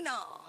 Tina.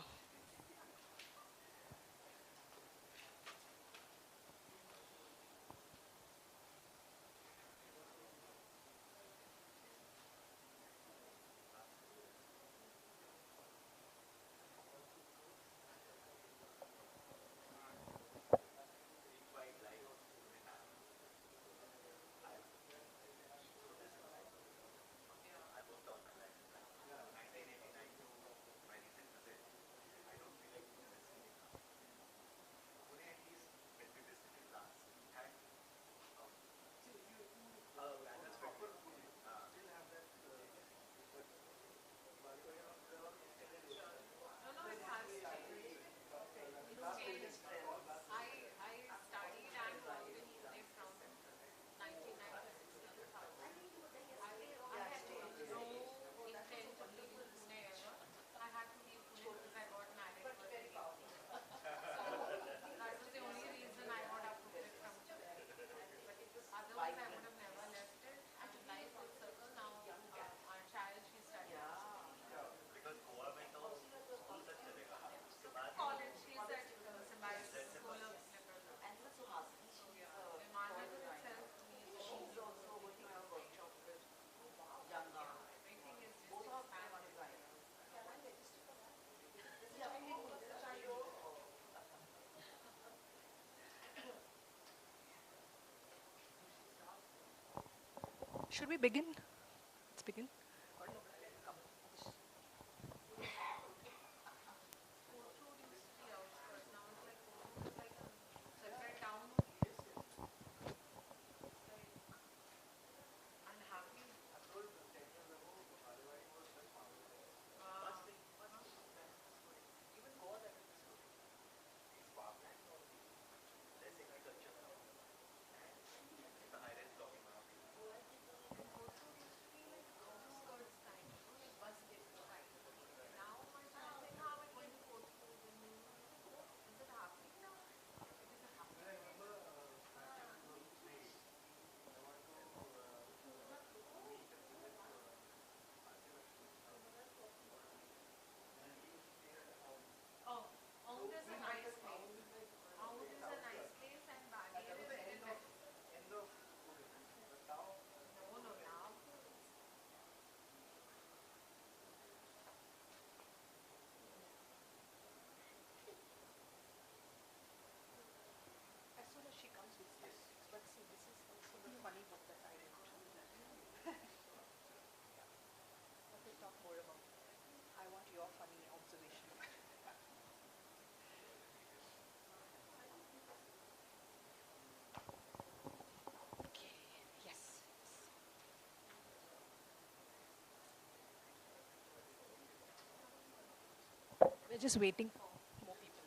Should we begin? Let's begin. We're just waiting for more people.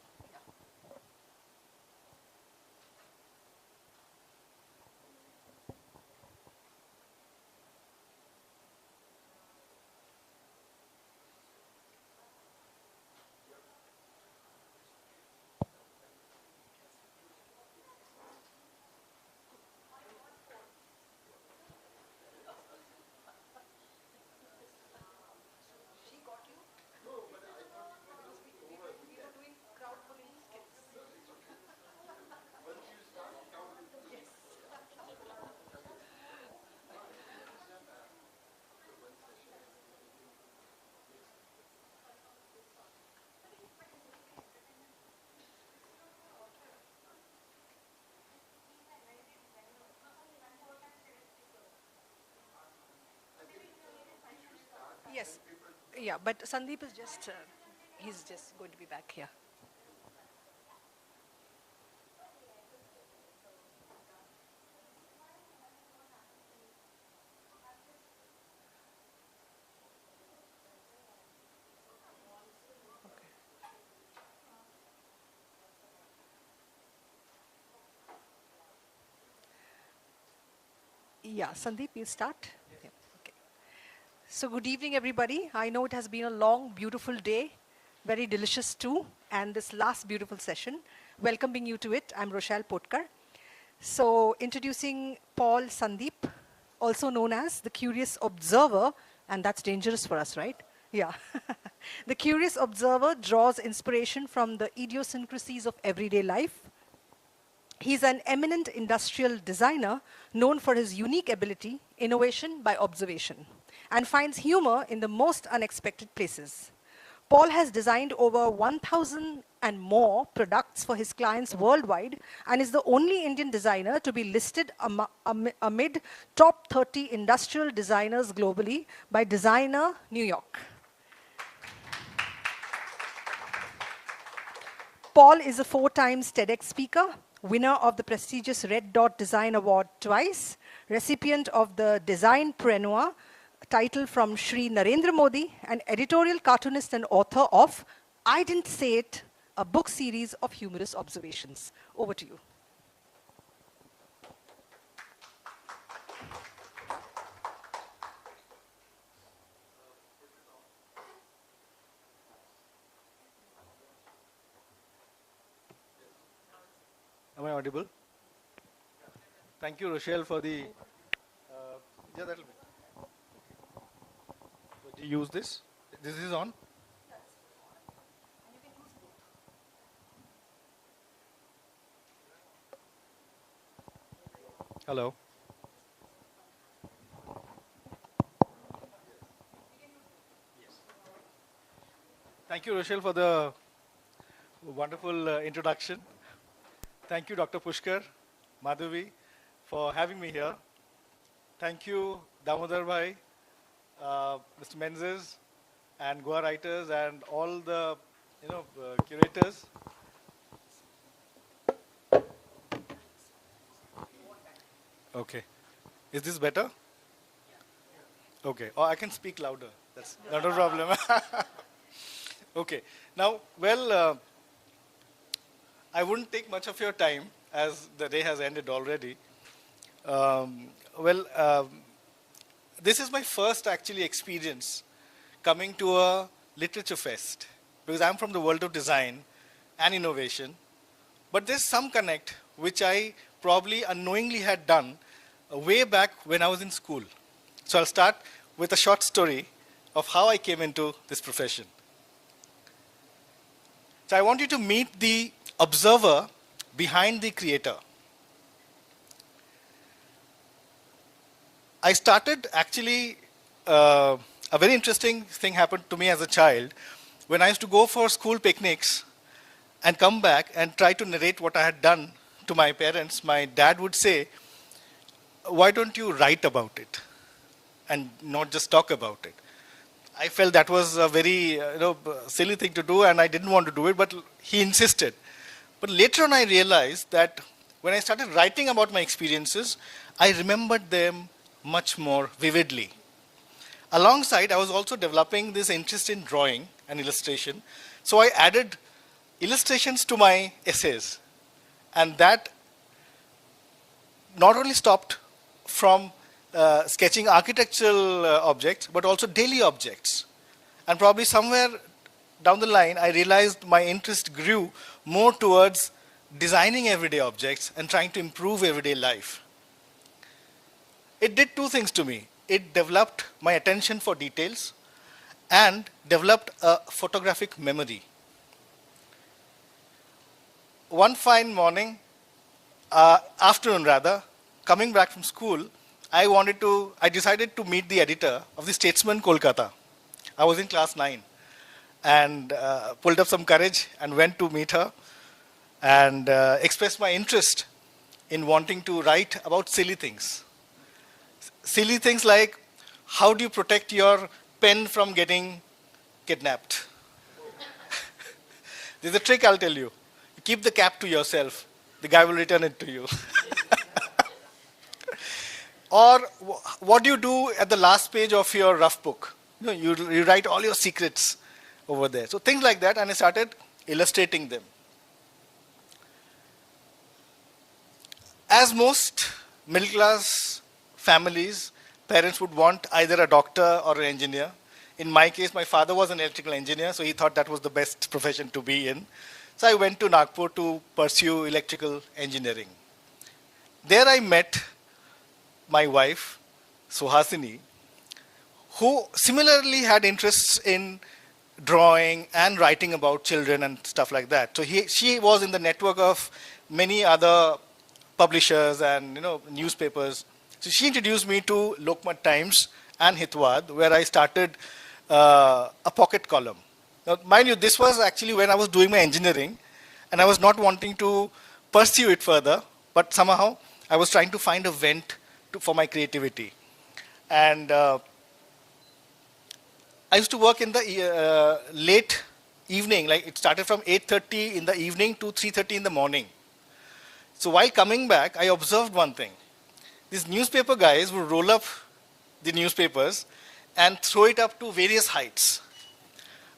Yes. Yeah, but Sandeep is just, he's just going to be back here. Yeah, Sandeep, you start. Yeah, okay. So good evening, everybody. I know it has been a long, beautiful day, very delicious too, and this last beautiful session. Welcoming you to it, I'm Rochelle Potkar. So introducing Paul Sandeep, also known as the Curious Observer, and that's dangerous for us, right? Yeah. The curious observer draws inspiration from the idiosyncrasies of everyday life. He's an eminent industrial designer known for his unique ability, innovation by observation, and finds humor in the most unexpected places. Paul has designed over 1,000 and more products for his clients worldwide and is the only Indian designer to be listed amid top 30 industrial designers globally by Designer New York. Paul is a 4 times TEDx speaker, winner of the prestigious Red Dot Design Award twice, recipient of the Designpreneur title from Shri Narendra Modi, and editorial cartoonist and author of I Didn't Say It, a book series of humorous observations. Over to you. Am I audible? Thank you, Rochelle, for the... yeah, that'll be. Do you use this? This is on? Hello. Thank you, Rochelle, for the wonderful introduction. Thank you, Dr. Pushkar, Madhavi, for having me here. Thank you, Damodar Bhai, Mr. Menzies, and Goa writers, and all the curators. Okay. Is this better? Okay. Oh, I can speak louder. That's not a problem. Okay. Now, well, I wouldn't take much of your time as the day has ended already. This is my first actually experience coming to a literature fest because I'm from the world of design and innovation. But there's some connect which I probably unknowingly had done way back when I was in school. So I'll start with a short story of how I came into this profession. So I want you to meet the observer behind the creator. I started actually, a very interesting thing happened to me as a child. When I used to go for school picnics and come back and try to narrate what I had done to my parents, my dad would say, why don't you write about it and not just talk about it? I felt that was a very silly thing to do and I didn't want to do it, but he insisted. But later on I realized that when I started writing about my experiences, I remembered them much more vividly. Alongside, I was also developing this interest in drawing and illustration. So I added illustrations to my essays. And that not only stopped from sketching architectural objects, but also daily objects. And probably somewhere down the line, I realized my interest grew more towards designing everyday objects and trying to improve everyday life. It did two things to me. It developed my attention for details and developed a photographic memory. One fine morning, afternoon rather, coming back from school, I decided to meet the editor of the Statesman Kolkata. I was in class 9 and pulled up some courage and went to meet her and expressed my interest in wanting to write about silly things. Silly things like, how do you protect your pen from getting kidnapped? There's a trick I'll tell you. You keep the cap to yourself. The guy will return it to you. Or what do you do at the last page of your rough book? You write all your secrets over there. So things like that, and I started illustrating them. As most middle class families, parents would want either a doctor or an engineer. In my case, my father was an electrical engineer, so he thought that was the best profession to be in. So I went to Nagpur to pursue electrical engineering. There I met my wife, Suhasini, who similarly had interests in drawing and writing about children and stuff like that. So she was in the network of many other publishers and newspapers. So she introduced me to Lokmat Times and Hitwad, where I started a pocket column. Now, mind you, this was actually when I was doing my engineering, and I was not wanting to pursue it further, but somehow I was trying to find a vent for my creativity. And I used to work in the late evening, like it started from 8:30 in the evening to 3:30 in the morning. So while coming back, I observed one thing. These newspaper guys would roll up the newspapers and throw it up to various heights.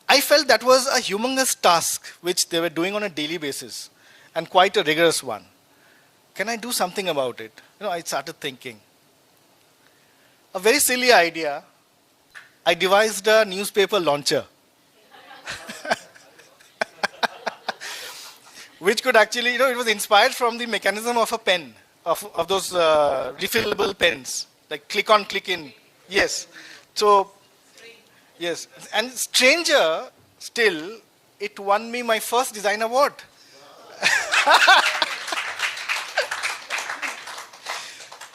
I felt that was a humongous task which they were doing on a daily basis, and quite a rigorous one. Can I do something about it? I started thinking. A very silly idea. I devised a newspaper launcher, which could actually, it was inspired from the mechanism of a pen, of those refillable pens, like click on, click in. Yes. So, yes. And stranger still, it won me my first design award.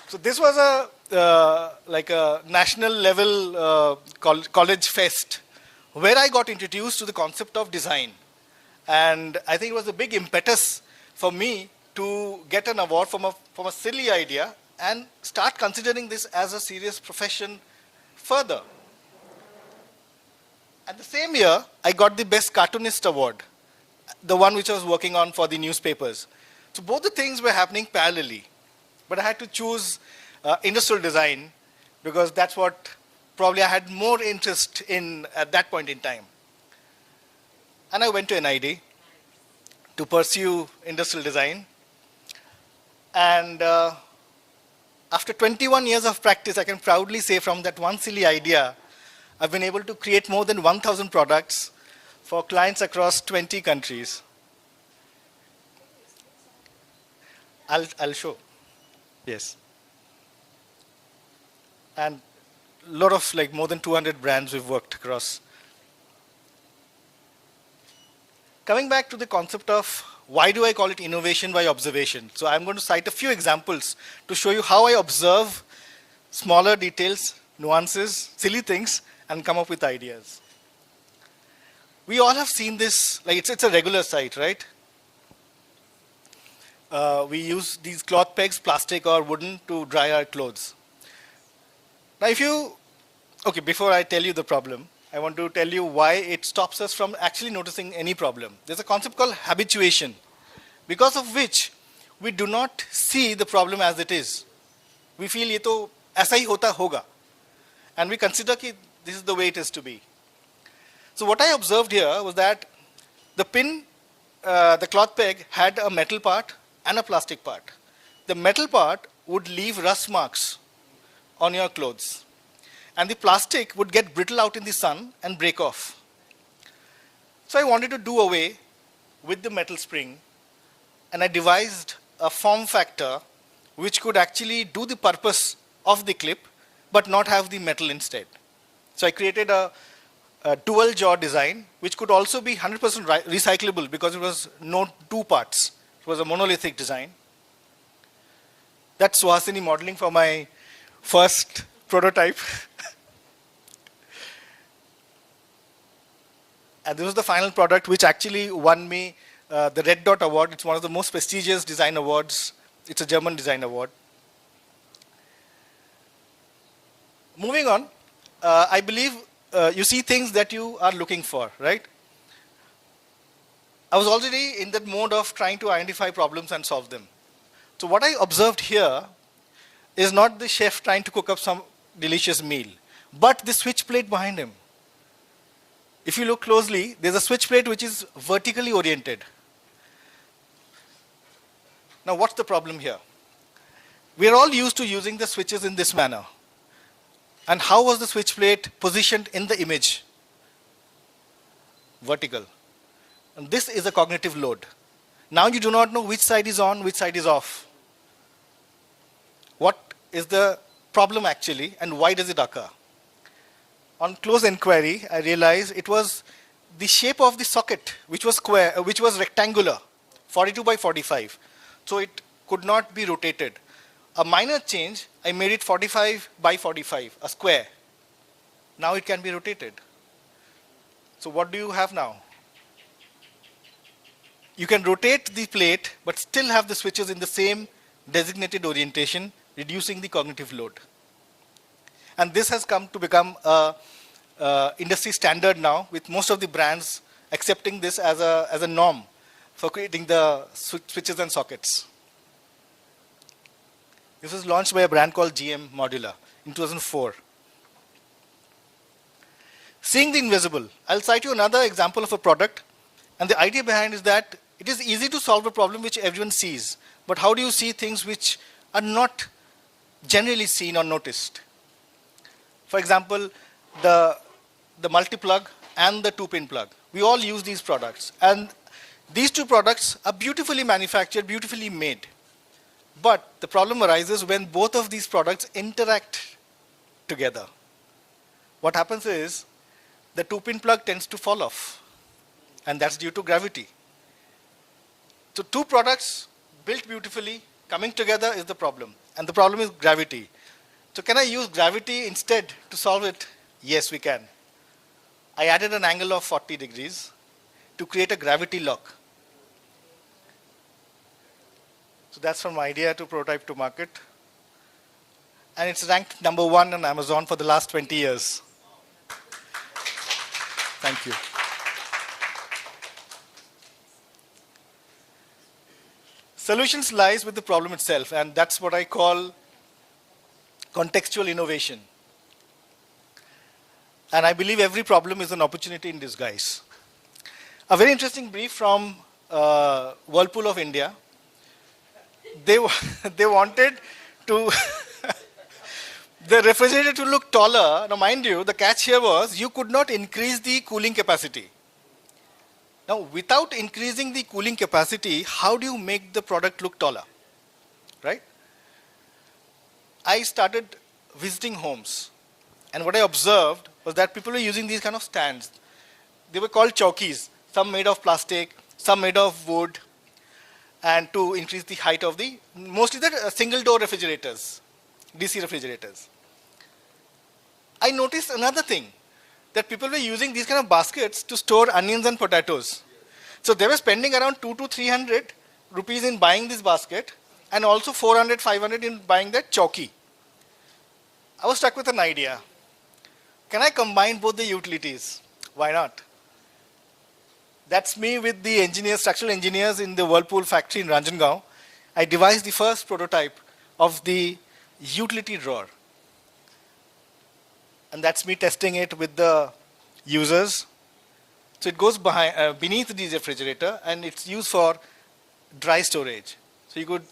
So this was like a national level college fest where I got introduced to the concept of design. And I think it was a big impetus for me to get an award from a silly idea and start considering this as a serious profession further. And the same year, I got the Best Cartoonist Award, the one which I was working on for the newspapers. So both the things were happening parallelly. But I had to choose industrial design because that's what probably I had more interest in at that point in time. And I went to NID to pursue industrial design. And after 21 years of practice, I can proudly say from that one silly idea, I've been able to create more than 1,000 products for clients across 20 countries. I'll show. Yes. And a lot of, like, more than 200 brands we've worked across. Coming back to the concept of why do I call it innovation by observation? So I'm going to cite a few examples to show you how I observe smaller details, nuances, silly things, and come up with ideas. We all have seen this, like it's a regular sight, right? We use these cloth pegs, plastic or wooden, to dry our clothes. Now before I tell you the problem, I want to tell you why it stops us from actually noticing any problem. There's a concept called habituation, because of which we do not see the problem as it is. We feel ye to aisa hi hota hoga, and we consider that this is the way it is to be. So what I observed here was that the pin, the cloth peg, had a metal part and a plastic part. The metal part would leave rust marks on your clothes, and the plastic would get brittle out in the sun and break off. So I wanted to do away with the metal spring, and I devised a form factor which could actually do the purpose of the clip but not have the metal instead. So I created a dual jaw design which could also be 100% recyclable because it was no two parts. It was a monolithic design. That's Suhasini modeling for my first prototype. And this was the final product which actually won me the Red Dot Award. It's one of the most prestigious design awards. It's a German design award. Moving on, I believe you see things that you are looking for, right? I was already in that mode of trying to identify problems and solve them. So what I observed here is not the chef trying to cook up some delicious meal, but the switch plate behind him. If you look closely, there's a switch plate which is vertically oriented. Now what's the problem here? We're all used to using the switches in this manner. And how was the switch plate positioned in the image? Vertical. And this is a cognitive load. Now you do not know which side is on, which side is off. What is the problem actually, and why does it occur? On close inquiry, I realized it was the shape of the socket, which was square, which was rectangular, 42 by 45, so it could not be rotated. A minor change, I made it 45 by 45, a square. Now it can be rotated. So what do you have now? You can rotate the plate, but still have the switches in the same designated orientation, reducing the cognitive load. And this has come to become a industry standard now, with most of the brands accepting this as a norm for creating the switches and sockets. This was launched by a brand called GM Modular in 2004. Seeing the invisible. I'll cite you another example of a product. And the idea behind is that it is easy to solve a problem which everyone sees. But how do you see things which are not generally seen or noticed? For example, the multi-plug and the 2-pin plug. We all use these products. And these two products are beautifully manufactured, beautifully made. But the problem arises when both of these products interact together. What happens is the 2-pin plug tends to fall off, and that's due to gravity. So two products built beautifully coming together is the problem, and the problem is gravity. So can I use gravity instead to solve it? Yes, we can. I added an angle of 40 degrees to create a gravity lock. So that's from idea to prototype to market. And it's ranked number 1 on Amazon for the last 20 years. Thank you. Solutions lies with the problem itself, and that's what I call contextual innovation. And I believe every problem is an opportunity in disguise. A very interesting brief from Whirlpool of India. They wanted to the refrigerator to look taller. Now, mind you, the catch here was you could not increase the cooling capacity. Now, without increasing the cooling capacity, how do you make the product look taller? Right? I started visiting homes. And what I observed was that people were using these kind of stands. They were called chowkis, some made of plastic, some made of wood, and to increase the height of the, mostly the single door refrigerators, DC refrigerators. I noticed another thing, that people were using these kind of baskets to store onions and potatoes. So they were spending around 200 to 300 rupees in buying this basket, and also 400, 500 in buying that chowki. I was stuck with an idea. Can I combine both the utilities? Why not? That's me with the engineers, structural engineers in the Whirlpool factory in Ranjangaon. I devised the first prototype of the utility drawer. And that's me testing it with the users. So it goes beneath the refrigerator, and it's used for dry storage. So you could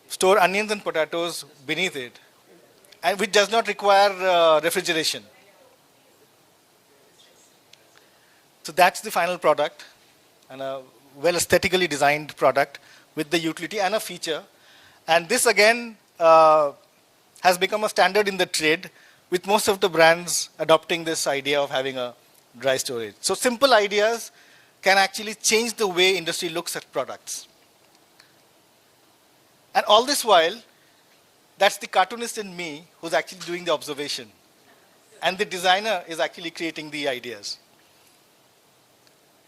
store onions and potatoes beneath it, and which does not require refrigeration. So that's the final product, and a well aesthetically designed product with the utility and a feature. And this again has become a standard in the trade, with most of the brands adopting this idea of having a dry storage. So simple ideas can actually change the way industry looks at products. And all this while, that's the cartoonist in me who's actually doing the observation. And the designer is actually creating the ideas.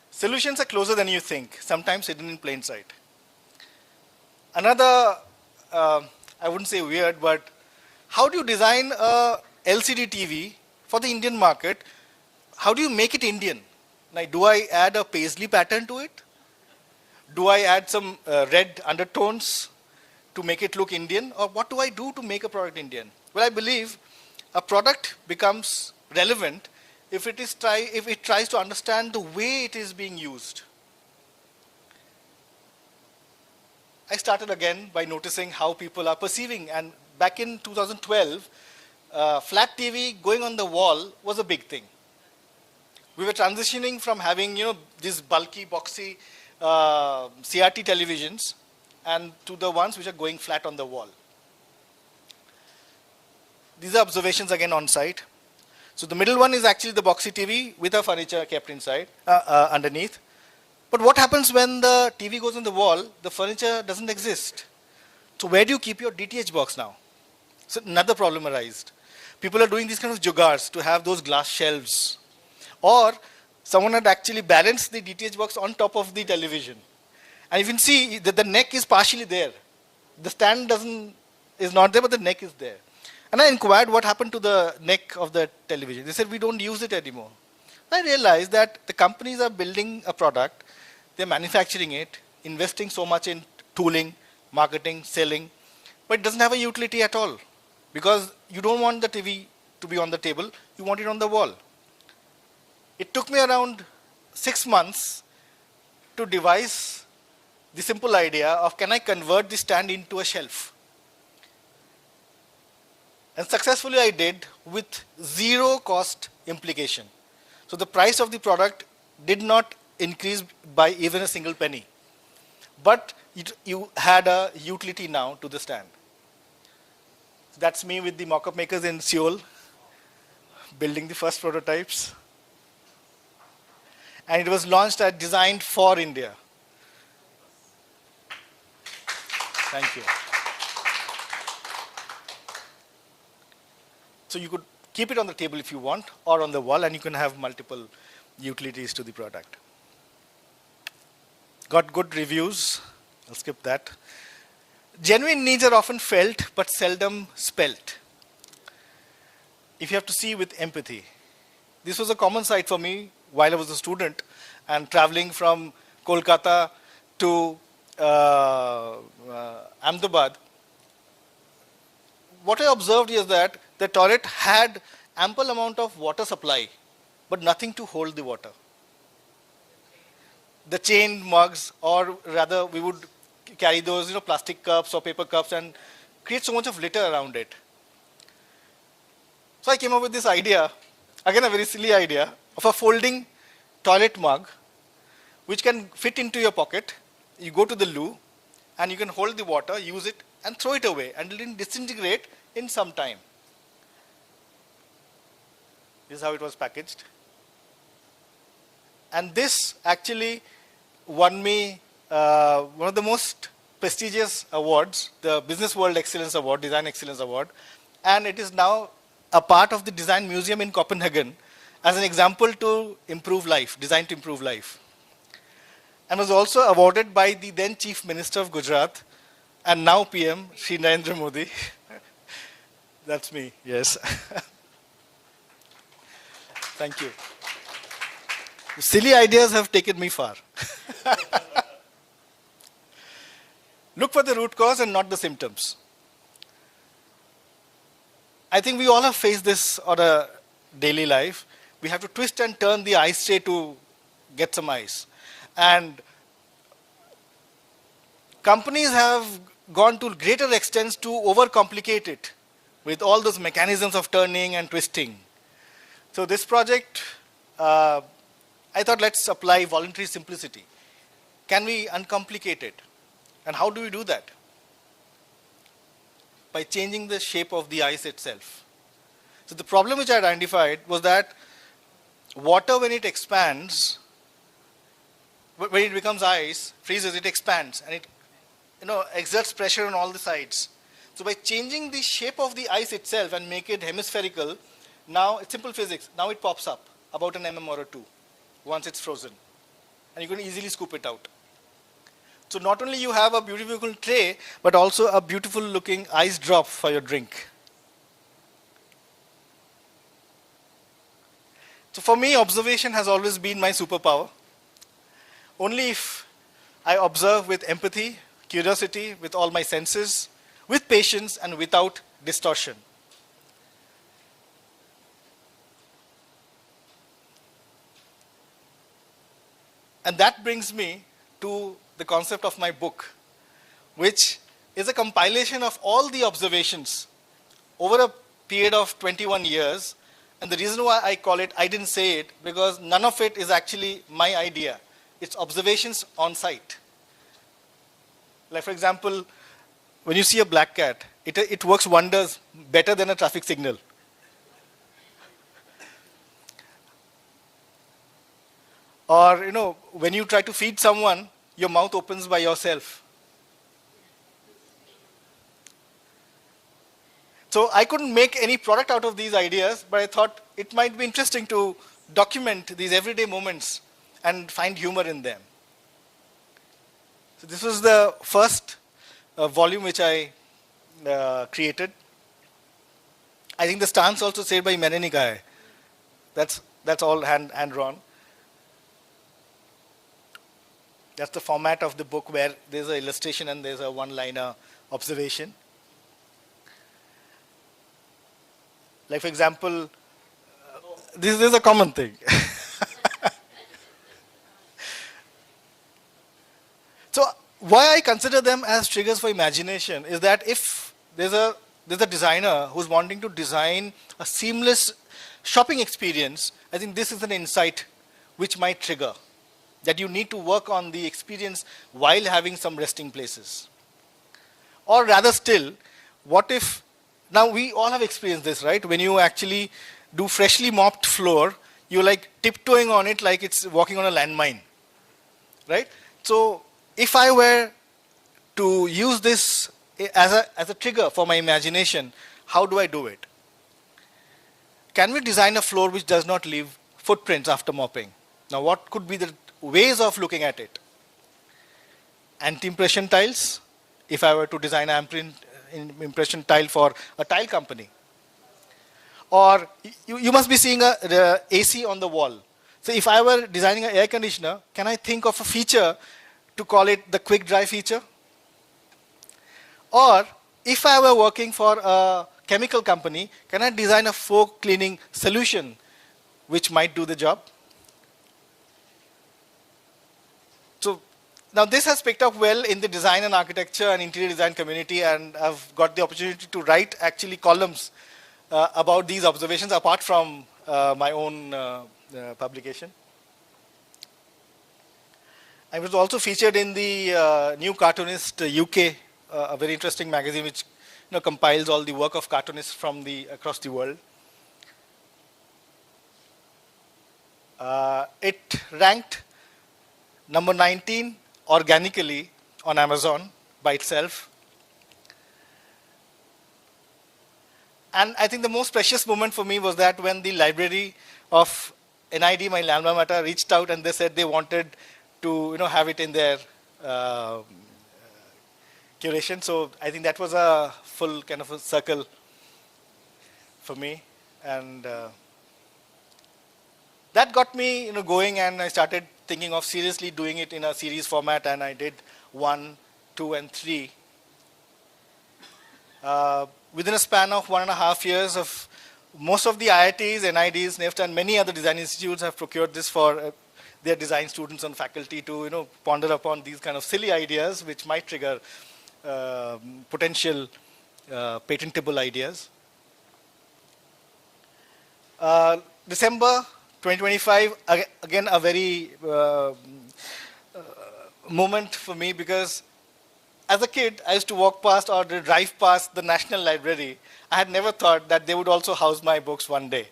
Solutions are closer than you think, sometimes hidden in plain sight. Another, I wouldn't say weird, but how do you design a LCD TV for the Indian market? How do you make it Indian? Like, do I add a paisley pattern to it? Do I add some red undertones to make it look Indian? Or what do I do to make a product Indian? Well, I believe a product becomes relevant if it tries to understand the way it is being used. I started again by noticing how people are perceiving. And back in 2012, flat TV going on the wall was a big thing. We were transitioning from having, these bulky, boxy CRT televisions, and to the ones which are going flat on the wall. These are observations again on site. So the middle one is actually the boxy TV with a furniture kept inside, underneath. But what happens when the TV goes on the wall, the furniture doesn't exist. So where do you keep your DTH box now? So another problem arises. People are doing these kind of jugars to have those glass shelves. Or someone had actually balanced the DTH box on top of the television. And you can see that the neck is partially there. The stand is not there, but the neck is there. And I inquired what happened to the neck of the television. They said, we don't use it anymore. I realized that the companies are building a product, they're manufacturing it, investing so much in tooling, marketing, selling, but it doesn't have a utility at all. Because you don't want the TV to be on the table, you want it on the wall. It took me around 6 months to devise the simple idea of can I convert the stand into a shelf. And successfully I did with zero cost implication. So the price of the product did not increase by even a single penny. But you had a utility now to the stand. So that's me with the mock-up makers in Seoul, building the first prototypes. And it was launched as Designed for India. Thank you. So you could keep it on the table if you want, or on the wall, and you can have multiple utilities to the product. Got good reviews. I'll skip that. Genuine needs are often felt, but seldom spelt. If you have to see with empathy. This was a common sight for me while I was a student and traveling from Kolkata to Ahmedabad. What I observed is that the toilet had ample amount of water supply, but nothing to hold the water. The chained mugs, or rather we would carry those plastic cups or paper cups and create so much of litter around it. So I came up with this idea, again a very silly idea, of a folding toilet mug which can fit into your pocket. You go to the loo and you can hold the water, use it and throw it away, and it will disintegrate in some time. This is how it was packaged. And this actually won me one of the most prestigious awards, the Business World Excellence Award, Design Excellence Award. And it is now a part of the Design Museum in Copenhagen as an example to improve life, design to improve life. And was also awarded by the then Chief Minister of Gujarat and now PM, Shri Narendra Modi. That's me, yes. Thank you. Silly ideas have taken me far. Look for the root cause and not the symptoms. I think we all have faced this on a daily life. We have to twist and turn the ice tray to get some ice. And companies have gone to greater extents to overcomplicate it with all those mechanisms of turning and twisting. So this project, I thought let's apply voluntary simplicity. Can we uncomplicate it? And how do we do that? By changing the shape of the ice itself. So the problem which I identified was that water, when it expands, when it becomes ice, freezes, it expands and it exerts pressure on all the sides. So by changing the shape of the ice itself and make it hemispherical, now it's simple physics. Now it pops up about an mm or 2 once it's frozen. And you can easily scoop it out. So not only you have a beautiful tray, but also a beautiful looking ice drop for your drink. So for me, observation has always been my superpower. Only if I observe with empathy, curiosity, with all my senses, with patience and without distortion. And that brings me to the concept of my book, which is a compilation of all the observations over a period of 21 years. And the reason why I call it I didn't say it, because none of it is actually my idea. It's observations on site. Like for example, when you see a black cat, it works wonders better than a traffic signal. Or, when you try to feed someone, your mouth opens by yourself. So I couldn't make any product out of these ideas, but I thought it might be interesting to document these everyday moments and find humor in them. So this was the first volume which I created. I think the stance also said by Menenikai. That's all hand drawn. That's the format of the book where there's an illustration and there's a one-liner observation. Like, for example, this is a common thing. So why I consider them as triggers for imagination is that if there's a designer who's wanting to design a seamless shopping experience, I think this is an insight which might trigger that you need to work on the experience while having some resting places. Or rather still, what if, now we all have experienced this, right? When you actually do freshly mopped floor, you're like tiptoeing on it like it's walking on a landmine, right? So if I were to use this as a trigger for my imagination, how do I do it? Can we design a floor which does not leave footprints after mopping? Now, what could be the ways of looking at it? Anti-impression tiles, if I were to design an impression tile for a tile company. Or you must be seeing the AC on the wall. So if I were designing an air conditioner, can I think of a feature to call it the quick dry feature? Or if I were working for a chemical company, can I design a folk cleaning solution which might do the job? So now this has picked up well in the design and architecture and interior design community, and I've got the opportunity to write actually columns about these observations apart from my own publication. I was also featured in the New Cartoonist UK, a very interesting magazine which compiles all the work of cartoonists from across the world. It ranked number 19 organically on Amazon by itself. And I think the most precious moment for me was that when the library of NID, my alma mater, reached out and they said they wanted to have it in their curation. So I think that was a full kind of a circle for me. And that got me going, and I started thinking of seriously doing it in a series format, and I did 1, 2, and 3. Within a span of 1.5 years, of most of the IITs, NIDs, NIFT, and many other design institutes have procured this for their design students and faculty to ponder upon these kind of silly ideas which might trigger potential patentable ideas. December 2025, again a very moment for me, because as a kid, I used to walk past or drive past the National Library. I had never thought that they would also house my books one day.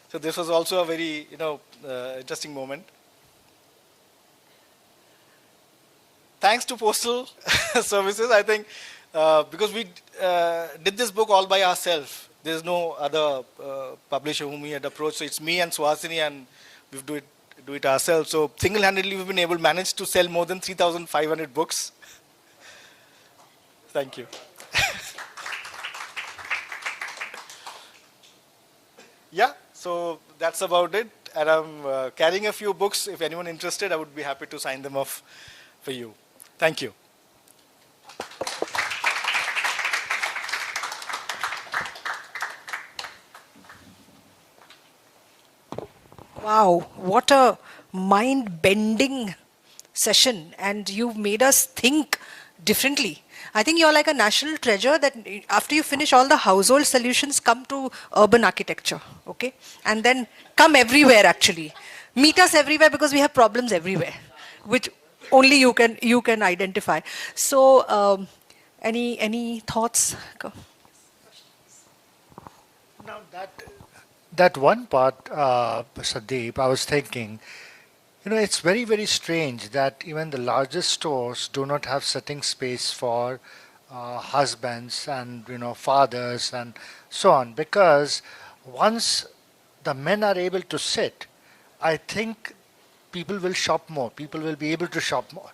So this was also a very interesting moment. Thanks to Postal Services, I think, because we did this book all by ourselves. There's no other publisher whom we had approached. So it's me and Suhasini, and we do it ourselves. So single-handedly, we've been able to manage to sell more than 3,500 books. Thank you. Yeah, so that's about it. And I'm carrying a few books. If anyone interested, I would be happy to sign them off for you. Thank you. Wow, what a mind-bending session, and you've made us think differently. I think you're like a national treasure that after you finish all the household solutions, come to urban architecture, okay? And then come everywhere actually. Meet us everywhere, because we have problems everywhere, which only you can identify. So any thoughts? Go. Now that one part, Sandeep, I was thinking, It's very, very strange that even the largest stores do not have sitting space for husbands and, fathers and so on. Because once the men are able to sit, I think people will shop more. People will be able to shop more.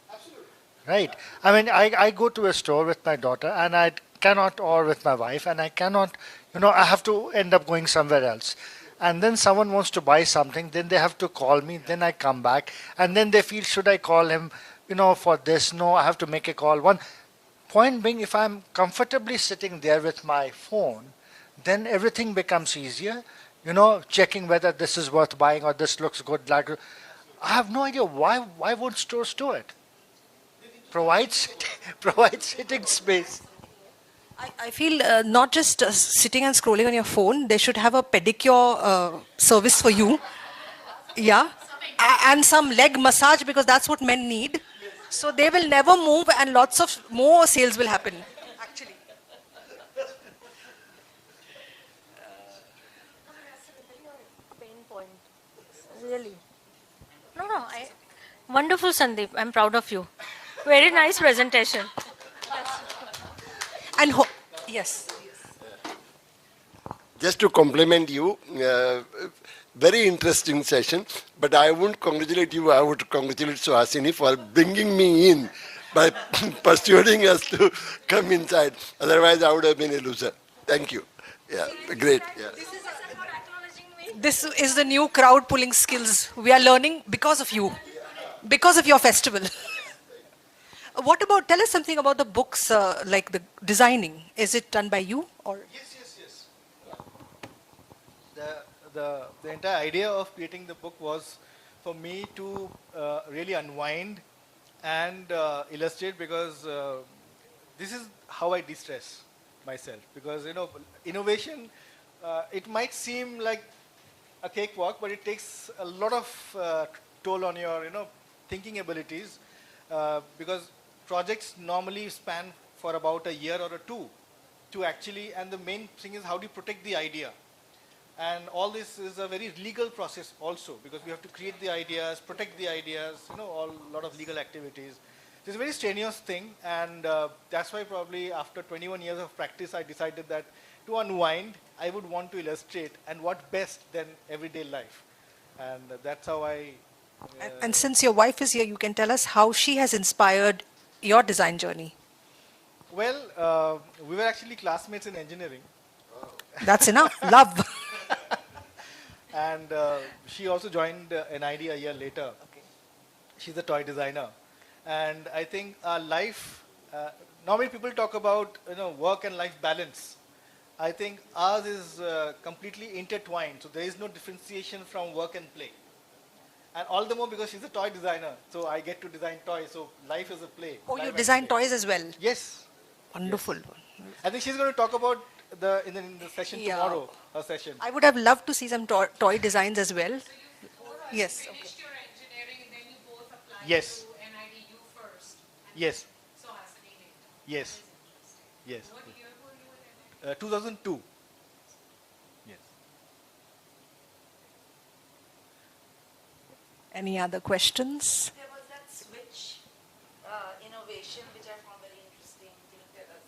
Right. I mean, I go to a store with my daughter and I cannot, or with my wife, and I cannot, I have to end up going somewhere else. And then someone wants to buy something, then they have to call me, then I come back, and then they feel, should I call him, for this? No, I have to make a call. One point being, if I'm comfortably sitting there with my phone, then everything becomes easier, checking whether this is worth buying or this looks good. Like, I have no idea why would stores do it? Provide sitting space. I feel not just sitting and scrolling on your phone, they should have a pedicure service for you. Yeah. And some leg massage because that's what men need. So they will never move and lots of more sales will happen. Actually. Pain point. Really. No, no. Wonderful, Sandeep. I'm proud of you. Very nice presentation. And yes. Just to compliment you, very interesting session. But I wouldn't congratulate you. I would congratulate Suhasini for bringing me in by persuading us to come inside. Otherwise, I would have been a loser. Thank you. Yeah, great. Yeah. This is the new crowd pulling skills we are learning because of you, because of your festival. What about, tell us something about the books, like the designing. Is it done by you or? Yes, yes, yes. The entire idea of creating the book was for me to really unwind and illustrate, because this is how I de-stress myself. Because innovation, it might seem like a cakewalk, but it takes a lot of toll on your thinking abilities, because projects normally span for about a year or two to actually, and the main thing is how do you protect the idea. And all this is a very legal process also, because we have to create the ideas, protect the ideas, a lot of legal activities. It's a very strenuous thing, and that's why probably after 21 years of practice, I decided that to unwind, I would want to illustrate, and what best than everyday life. And that's how I... And since your wife is here, you can tell us how she has inspired your design journey. Well, we were actually classmates in engineering. That's enough. Love. And she also joined NID a year later. Okay. She's a toy designer. And I think our life, normally people talk about work and life balance. I think ours is completely intertwined. So there is no differentiation from work and play. And all the more because she's a toy designer. So I get to design toys. So life is a play. Oh, life you and design play. toys as well? Yes. Wonderful. Yes. I think she's going to talk about in the session Yeah. tomorrow, her session. I would have loved to see some toy designs as well. Yes. Okay. Finished your engineering and then you both applied Yes. to NIDU first. And Yes. so Hasani later. Yes. That is interesting. Yes. What year were you in NIDU? 2002. Yes. Any other questions? There was that switch innovation, which I found very interesting. Can you tell us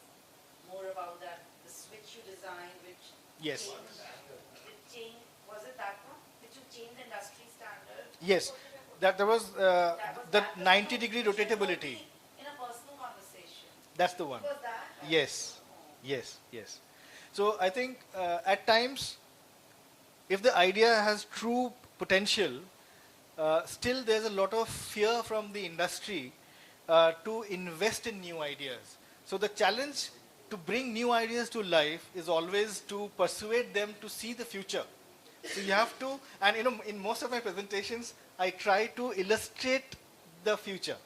more about that? The switch you designed, which Yes. was it that one? Which will change the industry standard? Yes. That there was the 90-degree rotatability. In a personal conversation. That's the one. Was that? Yes. Yes. Yes. So I think at times, if the idea has true potential, still there's a lot of fear from the industry to invest in new ideas. So the challenge to bring new ideas to life is always to persuade them to see the future. So you have to, and in most of my presentations, I try to illustrate the future.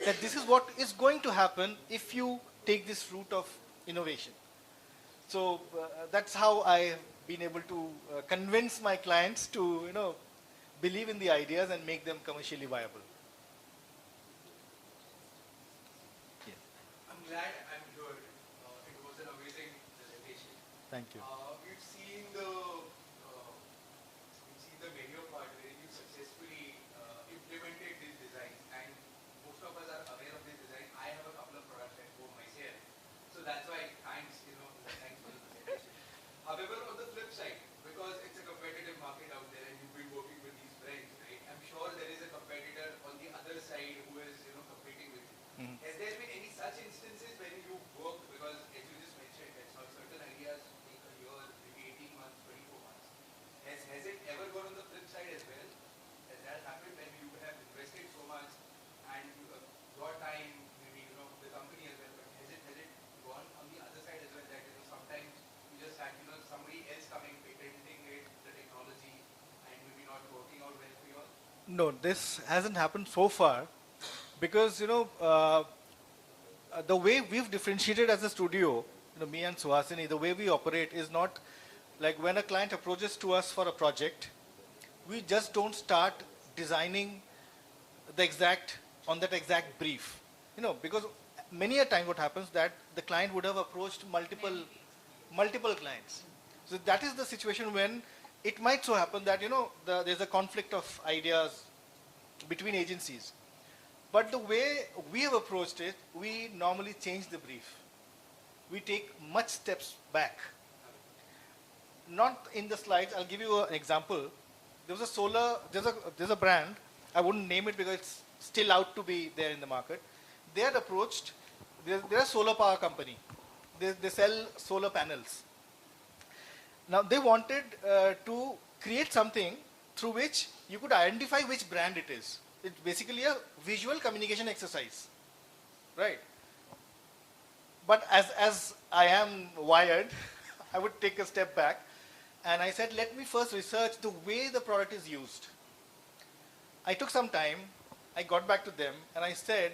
That this is what is going to happen if you take this route of innovation. So that's how I've been able to convince my clients to, believe in the ideas and make them commercially viable. Yes. I'm glad I'm here. It was an amazing presentation. Thank you. We've seen the menu part where you successfully implemented No, this hasn't happened so far because, the way we've differentiated as a studio, me and Suhasini, the way we operate is not like when a client approaches to us for a project, we just don't start designing the exact, on that exact brief. Because many a time what happens that the client would have approached multiple clients. So that is the situation when it might so happen that, there's a conflict of ideas between agencies. But the way we have approached it, we normally change the brief. We take much steps back. Not in the slides, I'll give you an example. There's a brand, I wouldn't name it because it's still out to be there in the market. They had approached, they're a solar power company. They sell solar panels. Now they wanted to create something through which you could identify which brand it is. It's basically a visual communication exercise, right? But as I am wired, I would take a step back and I said, let me first research the way the product is used. I took some time, I got back to them and I said,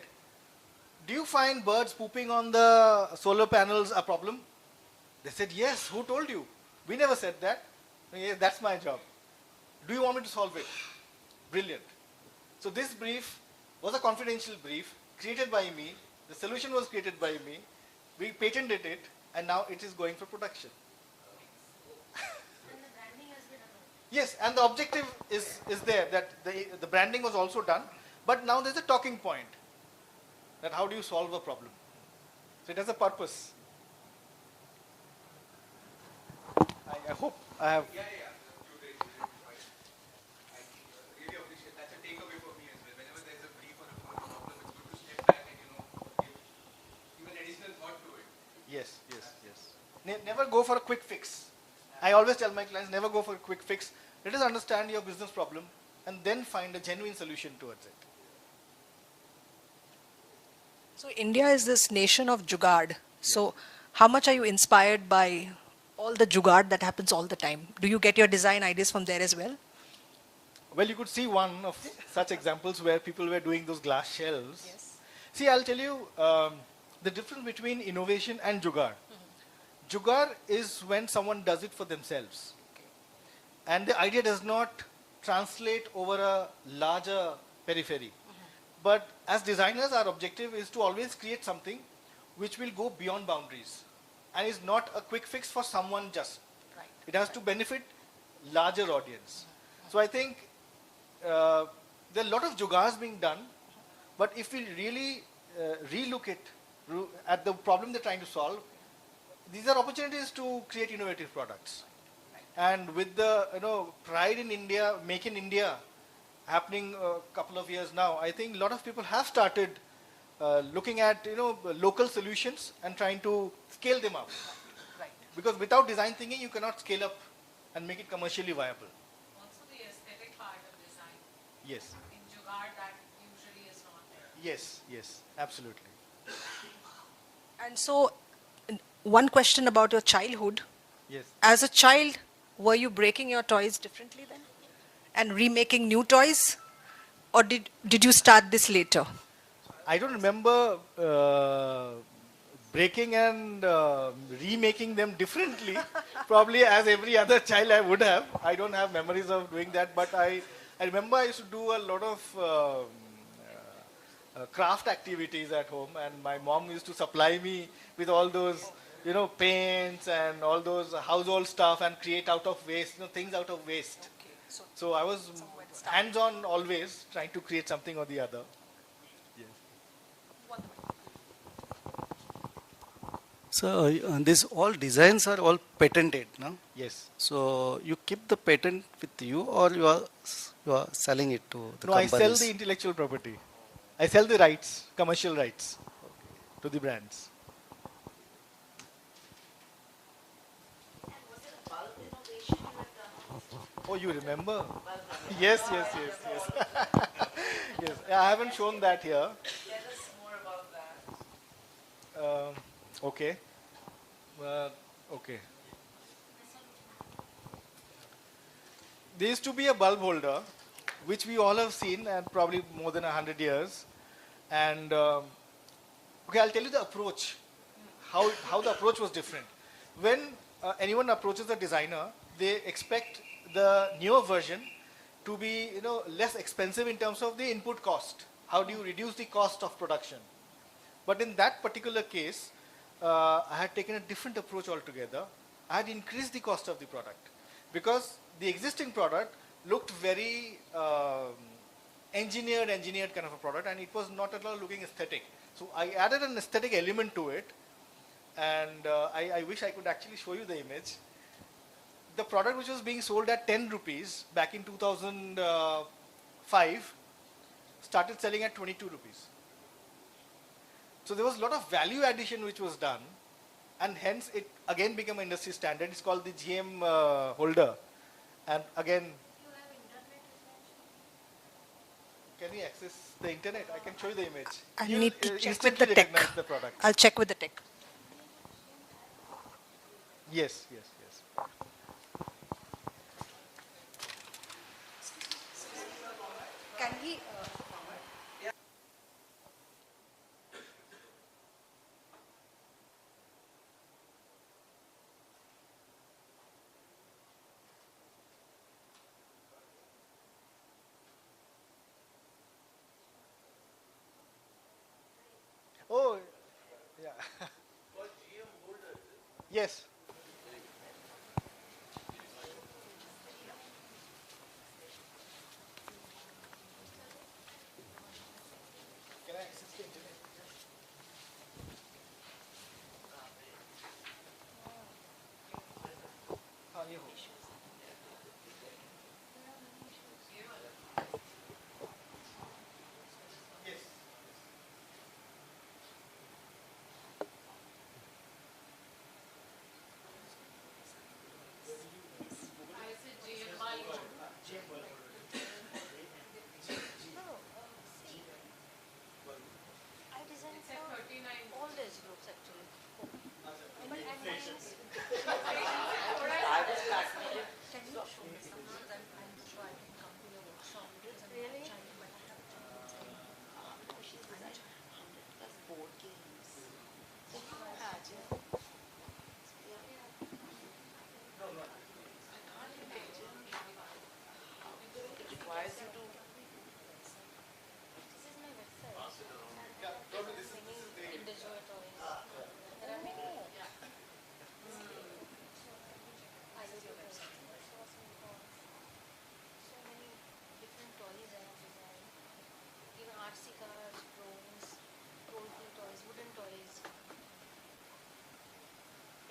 do you find birds pooping on the solar panels a problem? They said, yes, who told you? We never said that. Yes, that's my job. Do you want me to solve it? Brilliant. So this brief was a confidential brief created by me. The solution was created by me. We patented it and now it is going for production. Yes, and the objective is there that the branding was also done, but now there's a talking point that how do you solve a problem. So it has a purpose. I hope I have. Yeah, yeah, yeah. I really appreciate that's a takeaway for me as well. Whenever there's a brief or a problem, it's good to step back and give an additional thought to it. Yes, yes, yes. Never go for a quick fix. I always tell my clients, never go for a quick fix. Let us understand your business problem and then find a genuine solution towards it. So India is this nation of jugaad. So how much are you inspired by all the jugaad that happens all the time? Do you get your design ideas from there as well? Well, you could see one of such examples where people were doing those glass shelves. Yes. See, I'll tell you the difference between innovation and jugaad. Jugaad is when someone does it for themselves. And the idea does not translate over a larger periphery. But as designers, our objective is to always create something which will go beyond boundaries. And is not a quick fix for someone just. Right. It has to benefit larger audience. So I think there are a lot of jugaads being done, but if we really relook at the problem they're trying to solve, these are opportunities to create innovative products. And with the pride in India, make in India happening a couple of years now, I think a lot of people have started looking at local solutions and trying to scale them up. Right. Because without design thinking, you cannot scale up and make it commercially viable. Also the aesthetic part of design. Yes, In Jugaad that usually is not there. yes, yes, absolutely. And so one question about your childhood. Yes. As a child, were you breaking your toys differently then? And remaking new toys? Or did you start this later? I don't remember breaking and remaking them differently. Probably as every other child I would have. I don't have memories of doing that, but I remember I used to do a lot of craft activities at home, and my mom used to supply me with all those, paints and all those household stuff and create out of waste, things out of waste. Okay, So I was hands-on always, trying to create something or the other. So these all designs are all patented, no? Yes. So you keep the patent with you, or you are selling it to the No, I companies? sell the intellectual property. I sell the rights, commercial rights, to the brands. And was it a bulb innovation you had done? Oh, you remember? Bulb Yes, yes, yes, yes. Yes, I haven't shown that here. Tell us more about that. Okay. Okay. There used to be a bulb holder which we all have seen, and probably more than 100 years. And okay, I'll tell you the approach, how the approach was different. When anyone approaches a designer, they expect the newer version to be, less expensive in terms of the input cost. How do you reduce the cost of production? But in that particular case, I had taken a different approach altogether. I had increased the cost of the product because the existing product looked very engineered kind of a product, and it was not at all looking aesthetic. So I added an aesthetic element to it, and I wish I could actually show you the image. The product which was being sold at 10 rupees back in 2005 started selling at 22 rupees. So there was a lot of value addition which was done, and hence it again became an industry standard. It's called the GM holder. And again, can we access the internet? I can show you the image. I You need to check with instantly the tech. recognize the product. I'll check with the tech. Yes, yes, yes. Can he? Oh, yeah. Yes. Can I access the internet? हाँ, ये हो. Yes. I said GMY. I designed It's at 39. all these groups actually. I was fascinated. Really? Plus board games. So you imagine. It requires you to. This is my website. Many individual toys. There are many. I use your website. So many different toys I have designed. Even RC cars, drones, role-play toys, wooden toys.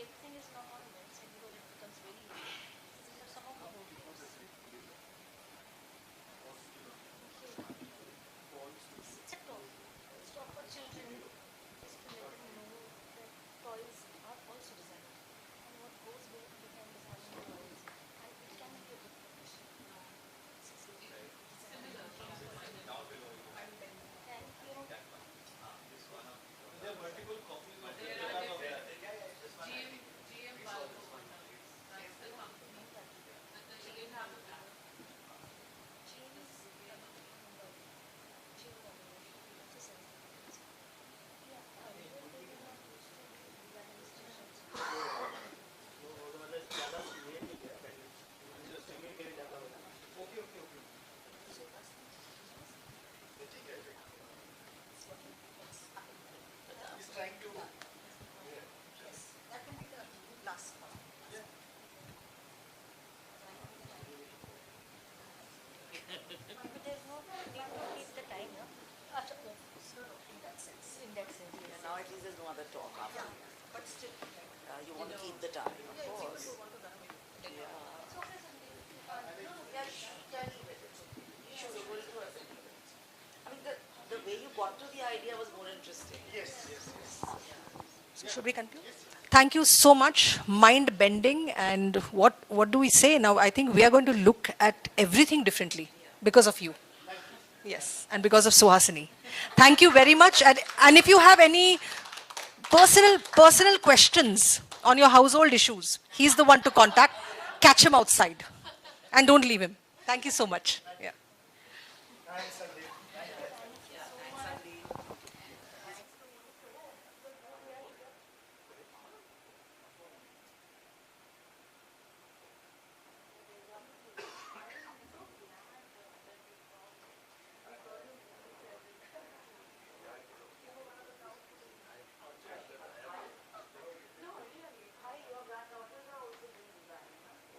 Everything is now on website because it becomes very easy. These are some of the board games. It's a talk. It's talk for children. Just to let them know that toys are also designed. And what goes behind designing toys. And it can be a good profession. And you know, There are multiple copies of There are different. GM Balco. That's the company. But then you didn't have a black. James, He's trying to. That can be the last one. but there's no need to keep the time, no? In that sense. In that sense, yes. And now at least there's no other talk after. But still, You want to keep the time, of course. you want to run away. Yeah. I mean, the way you got to the idea was more interesting. Yes, yes, yes. Should we continue? Thank you so much. Mind bending, and what do we say now? I think we are going to look at everything differently because of you. Yes, and because of Suhasini. Thank you very much. And if you have any personal questions on your household issues, he's the one to contact. Catch him outside, and don't leave him. Thank you so much. Yeah. Thanks, Sandeep. Yeah, thanks, Sandeep. No, really. Hi, your granddaughters are also doing design, huh?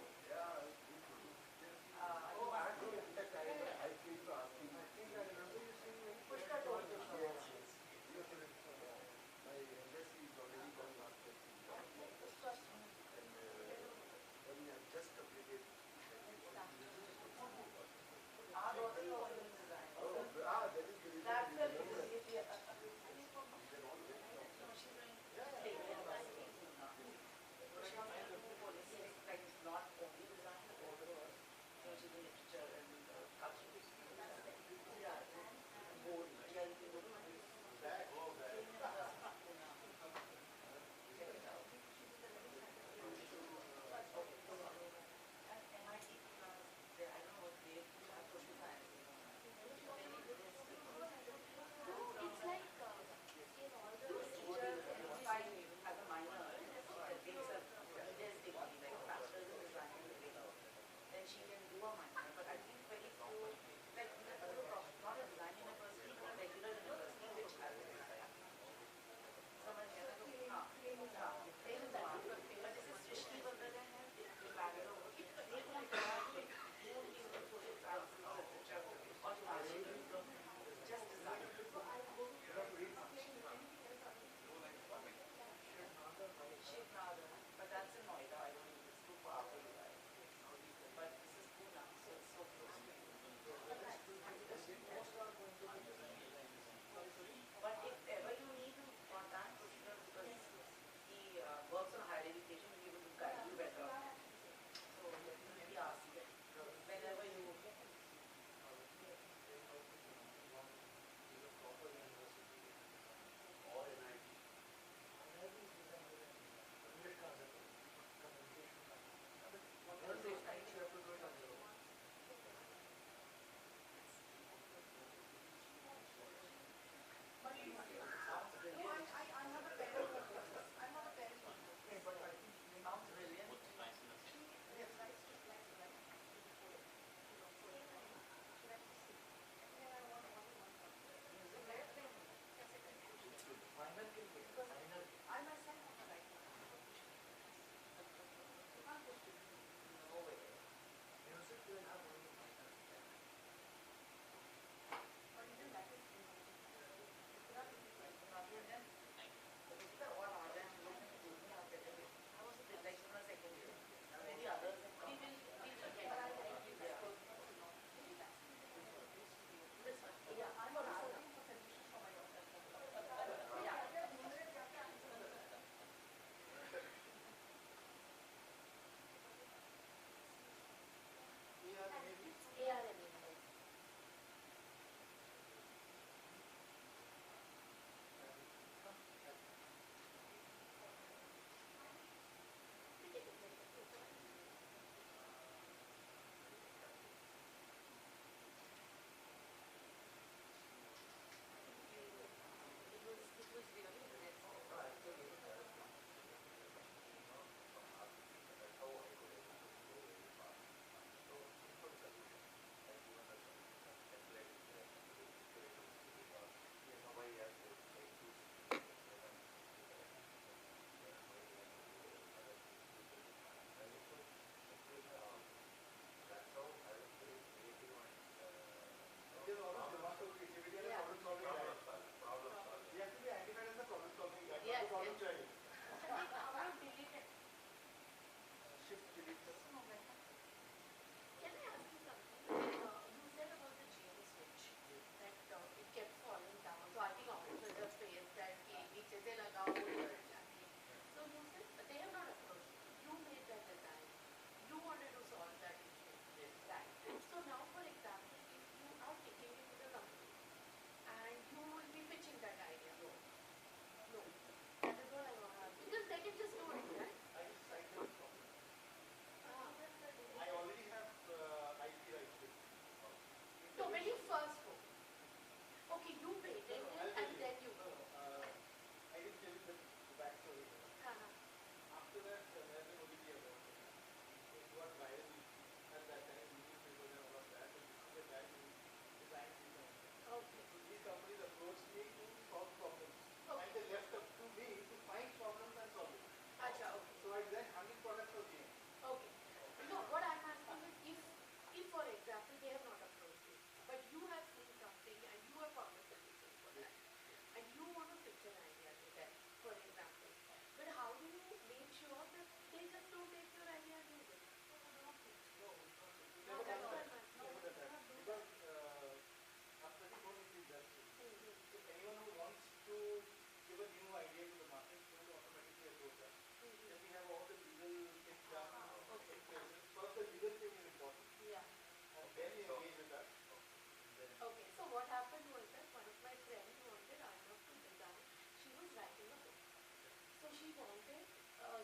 she wanted,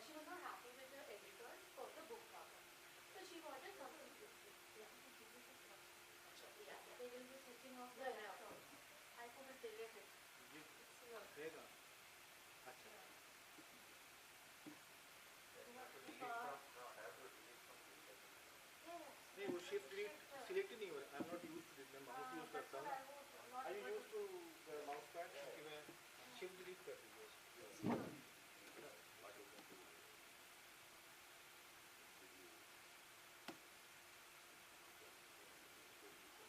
she was not happy with the editor for the book cover. So she wanted something different. Yeah. Yeah, they will be switching off the laptop. I couldn't delete it. देगा अच्छा नहीं वो shift delete select ही नहीं हो रहा I am not used to this मैं mouse use करता हूँ I you used to mouse pad कि मैं शिफ्ट डिलीट कर दीजिए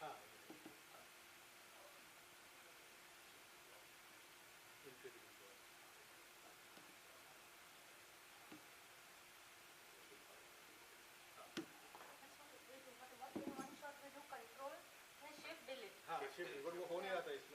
हाँ In one shot we do control and shift delete. हाँ शिफ्ट बट वो हो नहीं रहा था इस